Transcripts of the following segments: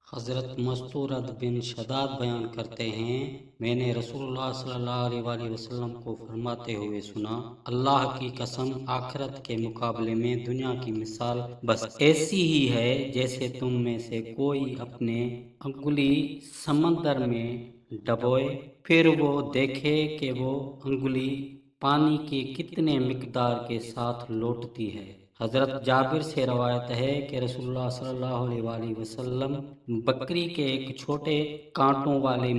حضرت مستورد بن شداد بیان کرتے ہیں، میں نے رسول اللہ صلی اللہ علیہ وسلم کو فرماتے ہوئے سنا، اللہ کی قسم آخرت کے مقابلے میں دنیا کی مثال بس ایسی ہی ہے جیسے تم میں سے کوئی اپنے انگلی سمندر میں ڈبوئے، پھر وہ دیکھے کہ وہ انگلی پانی کے کتنے مقدار کے ساتھ لوٹتی ہے۔ حضرت جابر سے روایت ہے کہ رسول اللہ صلی اللہ علیہ وسلم بکری کے ایک چھوٹے کانٹوں والے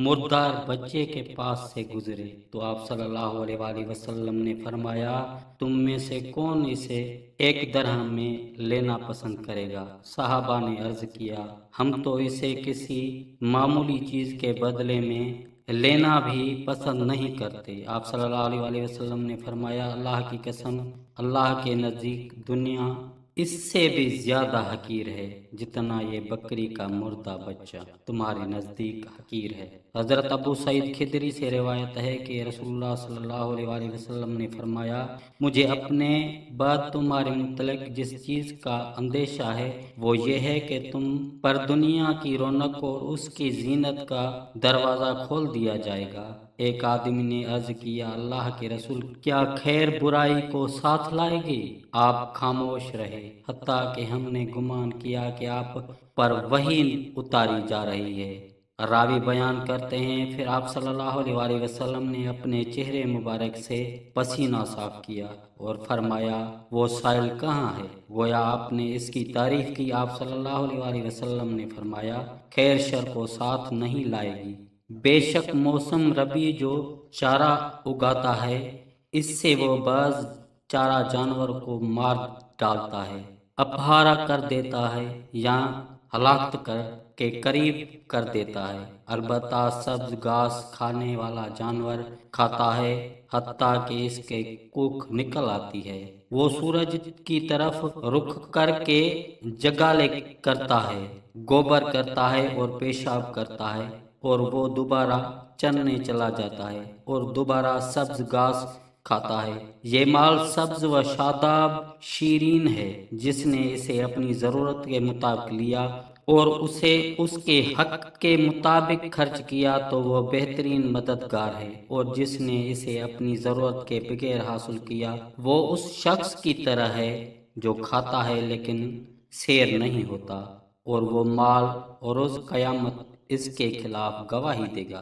مردار بچے کے پاس سے گزرے تو آپ صلی اللہ علیہ وسلم نے فرمایا، تم میں سے کون اسے 1 درہم میں لینا پسند کرے گا؟ صحابہ نے عرض کیا، ہم تو اسے کسی معمولی چیز کے بدلے میں لینا بھی پسند نہیں کرتے۔ آپ صلی اللہ علیہ وسلم نے فرمایا، اللہ کی قسم، اللہ کے نزدیک دنیا اس سے بھی زیادہ حقیر ہے جتنا یہ بکری کا مردہ بچہ تمہارے نزدیک حقیر ہے۔ حضرت ابو سعید خدری سے روایت ہے کہ رسول اللہ صلی اللہ علیہ وسلم نے فرمایا، مجھے اپنے بعد تمہارے متعلق جس چیز کا اندیشہ ہے وہ یہ ہے کہ تم پر دنیا کی رونق اور اس کی زینت کا دروازہ کھول دیا جائے گا۔ ایک آدمی نے عرض کیا، اللہ کے رسول، کیا خیر برائی کو ساتھ لائے گی؟ آپ خاموش رہے حتیٰ کہ ہم نے گمان کیا کہ آپ پر وحی اتاری جا رہی ہے۔ راوی بیان کرتے ہیں، پھر آپ صلی اللہ علیہ وسلم نے اپنے چہرے مبارک سے پسینہ صاف کیا اور فرمایا، وہ سائل کہاں ہے؟ گویا آپ نے اس کی تعریف کی۔ آپ صلی اللہ علیہ وسلم نے فرمایا، خیر شر کو ساتھ نہیں لائے گی۔ بے شک موسم ربی جو چارہ اگاتا ہے، اس سے وہ بعض چارہ جانور کو مار ڈالتا ہے، اپہارا کر دیتا ہے یا ہلاکت کر کے قریب کر دیتا ہے۔ البتہ سبز گھاس کھانے والا جانور کھاتا ہے حتیٰ کہ اس کے کوکھ نکل آتی ہے۔ وہ سورج کی طرف رخ کر کے جگالے کرتا ہے، گوبر کرتا ہے اور پیشاب کرتا ہے، اور وہ دوبارہ چرنے چلا جاتا ہے اور دوبارہ سبز گھاس کھاتا ہے۔ یہ مال سبز و شاداب شیرین ہے، جس نے اسے اپنی ضرورت کے مطابق لیا اور اسے اس کے حق کے مطابق خرچ کیا تو وہ بہترین مددگار ہے، اور جس نے اسے اپنی ضرورت کے بغیر حاصل کیا وہ اس شخص کی طرح ہے جو کھاتا ہے لیکن سیر نہیں ہوتا، اور وہ مال اور روز قیامت اس کے خلاف گواہی دے گا۔